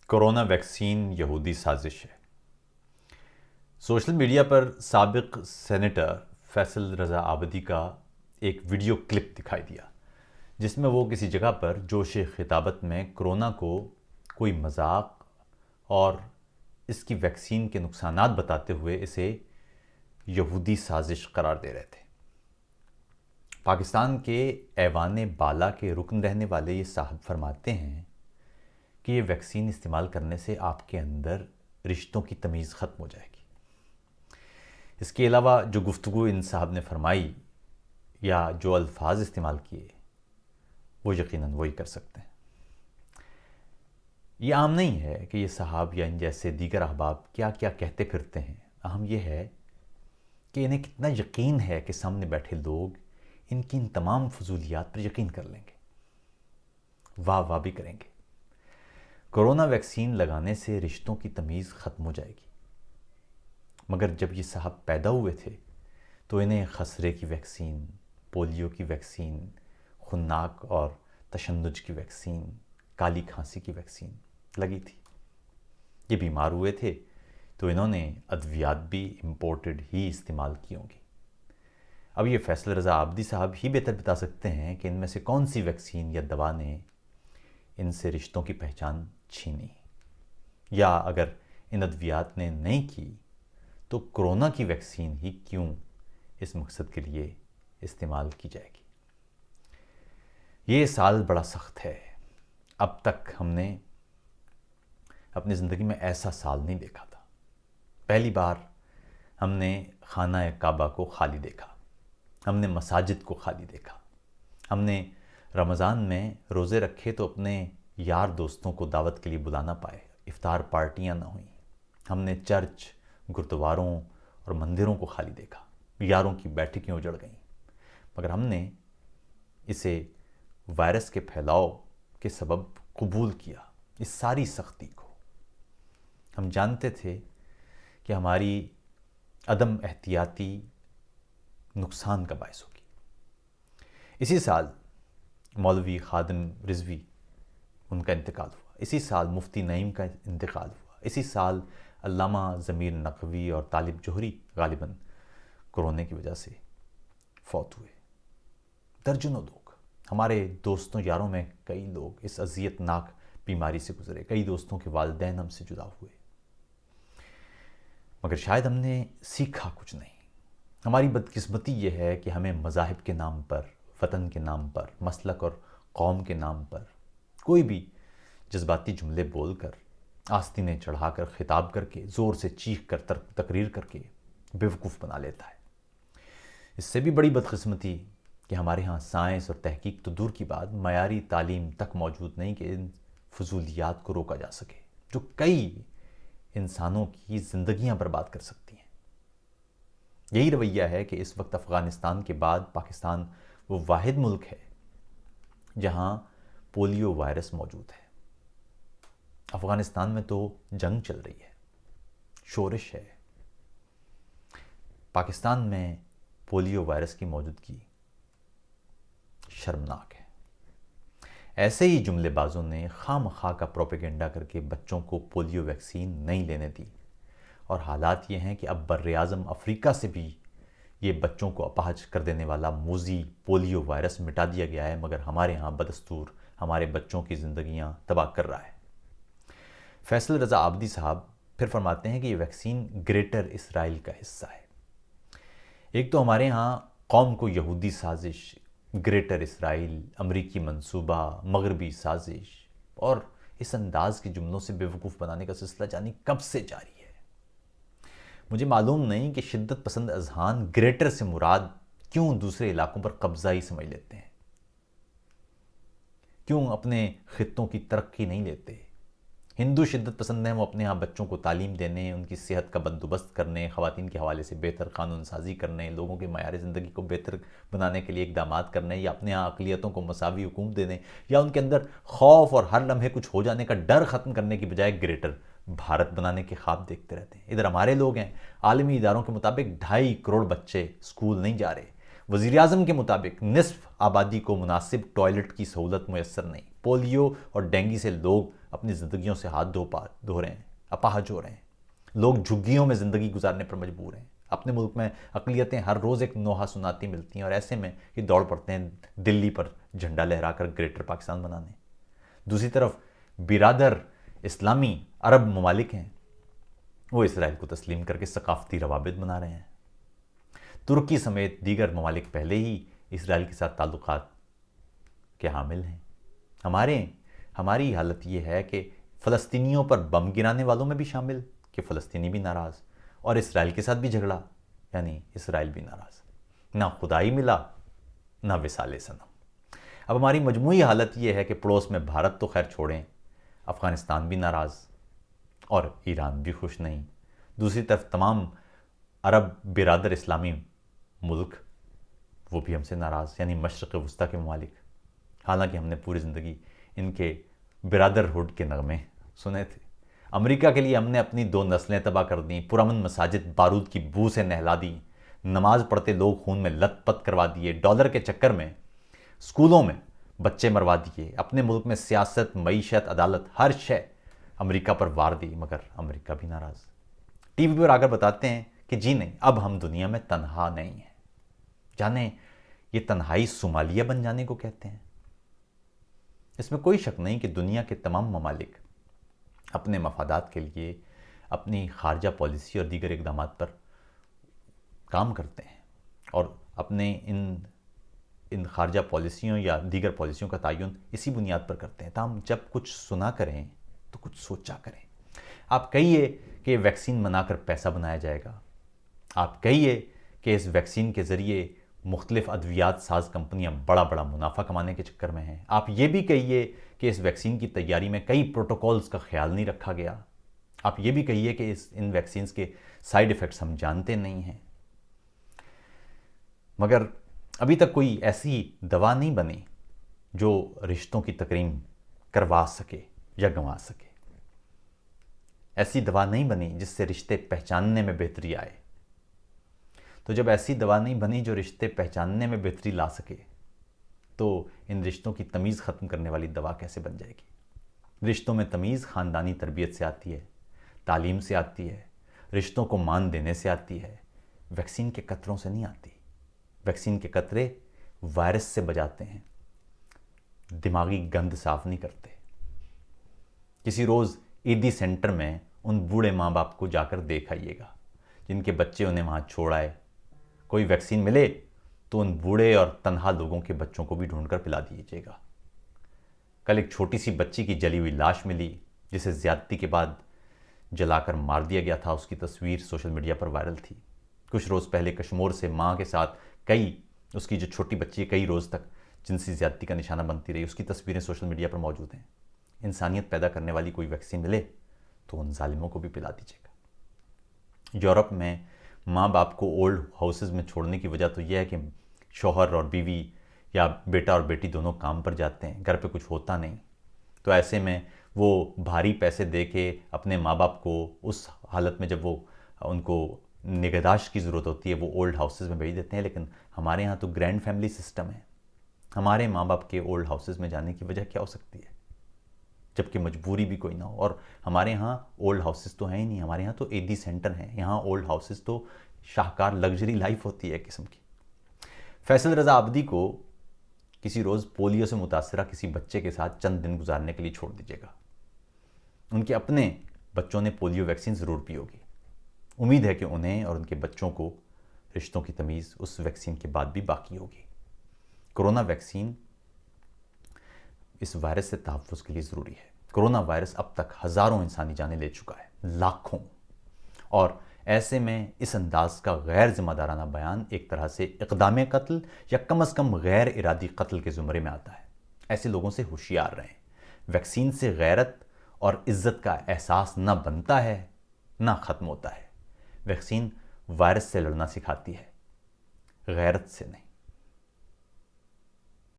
Corona vaccine یہودی سازش ہے۔ سوشل میڈیا پر سابق سینیٹر فیصل رضا عابدی کا ایک ویڈیو کلپ دکھائی دیا جس میں وہ کسی جگہ پر جوش خطابت میں کرونا کو کوئی مذاق اور اس کی ویکسین کے نقصانات بتاتے ہوئے اسے یہودی سازش قرار دے رہے تھے۔ پاکستان کے ایوان بالا کے رکن رہنے والے یہ صاحب فرماتے ہیں کہ یہ ویکسین استعمال کرنے سے آپ کے اندر رشتوں کی تمیز ختم ہو جائے گی۔ اس کے علاوہ جو گفتگو ان صاحب نے فرمائی یا جو الفاظ استعمال کیے وہ یقیناً وہی کر سکتے ہیں۔ یہ عام نہیں ہے کہ یہ صاحب یا ان جیسے دیگر احباب کیا کیا کہتے پھرتے ہیں، اہم یہ ہے کہ انہیں کتنا یقین ہے کہ سامنے بیٹھے لوگ ان کی ان تمام فضولیات پر یقین کر لیں گے، واہ واہ بھی کریں گے۔ کورونا ویکسین لگانے سے رشتوں کی تمیز ختم ہو جائے گی، مگر جب یہ صاحب پیدا ہوئے تھے تو انہیں خسرے کی ویکسین، پولیو کی ویکسین، خناق اور تشنج کی ویکسین، کالی کھانسی کی ویکسین لگی تھی۔ یہ بیمار ہوئے تھے تو انہوں نے ادویات بھی امپورٹڈ ہی استعمال کی ہوں گی۔ اب یہ فیصل رضا عابدی صاحب ہی بہتر بتا سکتے ہیں کہ ان میں سے کون سی ویکسین یا دوا نے ان سے رشتوں کی پہچان چھینی، یا اگر ان ادویات نے نہیں کی تو کرونا کی ویکسین ہی کیوں اس مقصد کے لیے استعمال کی جائے گی۔ یہ سال بڑا سخت ہے، اب تک ہم نے اپنی زندگی میں ایسا سال نہیں دیکھا تھا۔ پہلی بار ہم نے خانہ کعبہ کو خالی دیکھا، ہم نے مساجد کو خالی دیکھا، ہم نے رمضان میں روزے رکھے تو اپنے یار دوستوں کو دعوت کے لیے بلا نہ پائے، افطار پارٹیاں نہ ہوئیں، ہم نے چرچ، گردواروں اور مندروں کو خالی دیکھا، یاروں کی بیٹھکیں اجڑ گئیں، مگر ہم نے اسے وائرس کے پھیلاؤ کے سبب قبول کیا، اس ساری سختی کو۔ ہم جانتے تھے کہ ہماری عدم احتیاطی نقصان کا باعث ہوگی۔ اسی سال مولوی خادم رضوی ان کا انتقال ہوا، اسی سال مفتی نعیم کا انتقال ہوا، اسی سال علامہ ضمیر نقوی اور طالب جوہری غالباً کورونا کی وجہ سے فوت ہوئے۔ درجنوں لوگ، ہمارے دوستوں یاروں میں کئی لوگ اس اذیت ناک بیماری سے گزرے، کئی دوستوں کے والدین ہم سے جدا ہوئے، مگر شاید ہم نے سیکھا کچھ نہیں۔ ہماری بدقسمتی یہ ہے کہ ہمیں مذاہب کے نام پر، وطن کے نام پر، مسلک اور قوم کے نام پر کوئی بھی جذباتی جملے بول کر، آستینیں چڑھا کر، خطاب کر کے، زور سے چیخ کر، تقریر کر کے بیوقوف بنا لیتا ہے۔ اس سے بھی بڑی بدقسمتی کہ ہمارے ہاں سائنس اور تحقیق تو دور کی بات، معیاری تعلیم تک موجود نہیں کہ ان فضولیات کو روکا جا سکے جو کئی انسانوں کی زندگیاں برباد کر سکتی ہیں۔ یہی رویہ ہے کہ اس وقت افغانستان کے بعد پاکستان وہ واحد ملک ہے جہاں پولیو وائرس موجود ہے۔ افغانستان میں تو جنگ چل رہی ہے، شورش ہے، پاکستان میں پولیو وائرس کی موجودگی شرمناک ہے۔ ایسے ہی جملے بازوں نے خواہ مخواہ کا پروپیگنڈا کر کے بچوں کو پولیو ویکسین نہیں لینے دی، اور حالات یہ ہیں کہ اب بر اعظم افریقہ سے بھی یہ بچوں کو اپاہج کر دینے والا موذی پولیو وائرس مٹا دیا گیا ہے، مگر ہمارے ہاں بدستور ہمارے بچوں کی زندگیاں تباہ کر رہا ہے۔ فیصل رضا عابدی صاحب پھر فرماتے ہیں کہ یہ ویکسین گریٹر اسرائیل کا حصہ ہے۔ ایک تو ہمارے ہاں قوم کو یہودی سازش، گریٹر اسرائیل، امریکی منصوبہ، مغربی سازش اور اس انداز کے جملوں سے بیوقوف بنانے کا سلسلہ جانی کب سے جاری ہے۔ مجھے معلوم نہیں کہ شدت پسند اذہان گریٹر سے مراد کیوں دوسرے علاقوں پر قبضہ ہی سمجھ لیتے ہیں، کیوں اپنے خطوں کی ترقی نہیں لیتے۔ ہندو شدت پسند ہیں، وہ اپنے ہاں بچوں کو تعلیم دینے، ان کی صحت کا بندوبست کرنے، خواتین کے حوالے سے بہتر قانون سازی کرنے، لوگوں کے معیار زندگی کو بہتر بنانے کے لیے اقدامات کرنے، یا اپنے ہاں اقلیتوں کو مساوی حقوق دینے، یا ان کے اندر خوف اور ہر لمحے کچھ ہو جانے کا ڈر ختم کرنے کی بجائے گریٹر بھارت بنانے کے خواب دیکھتے رہتے ہیں۔ ادھر ہمارے لوگ ہیں، عالمی اداروں کے مطابق 2.5 کروڑ بچے اسکول نہیں جا رہے، وزیر اعظم کے مطابق نصف آبادی کو مناسب ٹوائلٹ کی سہولت میسر نہیں، پولیو اور ڈینگی سے لوگ اپنی زندگیوں سے ہاتھ دھو رہے ہیں، اپاہج ہو رہے ہیں، لوگ جھگیوں میں زندگی گزارنے پر مجبور ہیں۔ اپنے ملک میں اقلیتیں ہر روز ایک نوحہ سناتی ملتی ہیں، اور ایسے میں یہ دوڑ پڑتے ہیں دلی پر جھنڈا لہرا کر گریٹر پاکستان بنانے۔ دوسری طرف برادر اسلامی عرب ممالک ہیں، وہ اسرائیل کو تسلیم کر کے ثقافتی روابط بنا رہے ہیں۔ ترکی سمیت دیگر ممالک پہلے ہی اسرائیل کے ساتھ تعلقات کے حامل ہیں۔ ہماری حالت یہ ہے کہ فلسطینیوں پر بم گرانے والوں میں بھی شامل کہ فلسطینی بھی ناراض، اور اسرائیل کے ساتھ بھی جھگڑا، یعنی اسرائیل بھی ناراض۔ نہ خدائی ملا، نہ وصال صنم۔ اب ہماری مجموعی حالت یہ ہے کہ پڑوس میں بھارت تو خیر چھوڑیں، افغانستان بھی ناراض اور ایران بھی خوش نہیں۔ دوسری طرف تمام عرب برادر اسلامی ملک وہ بھی ہم سے ناراض، یعنی مشرق وسطیٰ کے ممالک۔ حالانکہ ہم نے پوری زندگی ان کے برادر ہوڈ کے نغمے سنے تھے۔ امریکہ کے لیے ہم نے اپنی 2 نسلیں تباہ کر دیں، پرامن مساجد بارود کی بو سے نہلا دی، نماز پڑھتے لوگ خون میں لت پت کروا دیے، ڈالر کے چکر میں اسکولوں میں بچے مروا دیے، اپنے ملک میں سیاست، معیشت، عدالت، ہر شے امریکہ پر وار دی، مگر امریکہ بھی ناراض۔ ٹی وی پر آ کر بتاتے ہیں کہ جی نہیں، اب ہم دنیا میں تنہا نہیں ہیں۔ جانیں یہ تنہائی صومالیہ بن جانے کو کہتے ہیں۔ اس میں کوئی شک نہیں کہ دنیا کے تمام ممالک اپنے مفادات کے لیے اپنی خارجہ پالیسی اور دیگر اقدامات پر کام کرتے ہیں، اور اپنے ان خارجہ پالیسیوں یا دیگر پالیسیوں کا تعین اسی بنیاد پر کرتے ہیں۔ تاہم جب کچھ سنا کریں تو کچھ سوچا کریں۔ آپ کہیے کہ ویکسین بنا کر پیسہ بنایا جائے گا، آپ کہیے کہ اس ویکسین کے ذریعے مختلف ادویات ساز کمپنیاں بڑا منافع کمانے کے چکر میں ہیں، آپ یہ بھی کہیے کہ اس ویکسین کی تیاری میں کئی پروٹوکولز کا خیال نہیں رکھا گیا، آپ یہ بھی کہیے کہ ان ویکسینز کے سائیڈ ایفیکٹس ہم جانتے نہیں ہیں، مگر ابھی تک کوئی ایسی دوا نہیں بنی جو رشتوں کی تکریم کروا سکے یا گنوا سکے۔ ایسی دوا نہیں بنی جس سے رشتے پہچاننے میں بہتری آئے۔ تو جب ایسی دوا نہیں بنی جو رشتے پہچاننے میں بہتری لا سکے، تو ان رشتوں کی تمیز ختم کرنے والی دوا کیسے بن جائے گی؟ رشتوں میں تمیز خاندانی تربیت سے آتی ہے، تعلیم سے آتی ہے، رشتوں کو مان دینے سے آتی ہے، ویکسین کے قطروں سے نہیں آتی۔ ویکسین کے قطرے وائرس سے بجاتے ہیں، دماغی گند صاف نہیں کرتے۔ کسی روز عیدی سینٹر میں ان بوڑھے ماں باپ کو جا کر دیکھ آئیے گا جن کے بچے انہیں وہاں چھوڑ آئے۔ کوئی ویکسین ملے تو ان بوڑھے اور تنہا لوگوں کے بچوں کو بھی ڈھونڈ کر پلا دیجیے گا۔ کل ایک چھوٹی سی بچی کی جلی ہوئی لاش ملی جسے زیادتی کے بعد جلا کر مار دیا گیا تھا، اس کی تصویر سوشل میڈیا پر وائرل تھی۔ کچھ روز پہلے کشمور سے ماں کے ساتھ اس کی جو چھوٹی بچی کئی روز تک جنسی زیادتی کا نشانہ بنتی رہی، اس کی تصویریں سوشل میڈیا پر موجود ہیں۔ انسانیت پیدا کرنے والی کوئی ویکسین ملے تو ان ظالموں کو بھی پلا دیجیے گا۔ یورپ میں ماں باپ کو اولڈ ہاؤسز میں چھوڑنے کی وجہ تو یہ ہے کہ شوہر اور بیوی یا بیٹا اور بیٹی دونوں کام پر جاتے ہیں، گھر پہ کچھ ہوتا نہیں، تو ایسے میں وہ بھاری پیسے دے کے اپنے ماں باپ کو اس حالت میں جب وہ ان کو نگہداشت کی ضرورت ہوتی ہے وہ اولڈ ہاؤسز میں بھیج دیتے ہیں۔ لیکن ہمارے ہاں تو گرینڈ فیملی سسٹم ہے۔ ہمارے ماں باپ کے اولڈ ہاؤسز میں جانے کی وجہ کیا ہو سکتی ہے جبکہ مجبوری بھی کوئی نہ ہو؟ اور ہمارے ہاں اولڈ ہاؤسز تو ہیں ہی نہیں، ہمارے ہاں تو عیدی سینٹر ہیں۔ یہاں اولڈ ہاؤسز تو شاہکار لگژری لائف ہوتی ہے ایک قسم کی۔ فیصل رضا عابدی کو کسی روز پولیو سے متاثرہ کسی بچے کے ساتھ چند دن گزارنے کے لیے چھوڑ دیجیے گا۔ ان کے اپنے بچوں نے پولیو ویکسین ضرور پی ہوگی۔ امید ہے کہ انہیں اور ان کے بچوں کو رشتوں کی تمیز اس ویکسین کے بعد بھی باقی ہوگی۔ کرونا ویکسین اس وائرس سے تحفظ کے لیے ضروری ہے۔ کرونا وائرس اب تک ہزاروں انسانی جانیں لے چکا ہے، لاکھوں، اور ایسے میں اس انداز کا غیر ذمہ دارانہ بیان ایک طرح سے اقدام قتل یا کم از کم غیر ارادی قتل کے زمرے میں آتا ہے۔ ایسے لوگوں سے ہوشیار رہیں۔ ویکسین سے غیرت اور عزت کا احساس نہ بنتا ہے نہ ختم ہوتا ہے۔ ویکسین وائرس سے لڑنا سکھاتی ہے، غیرت سے نہیں۔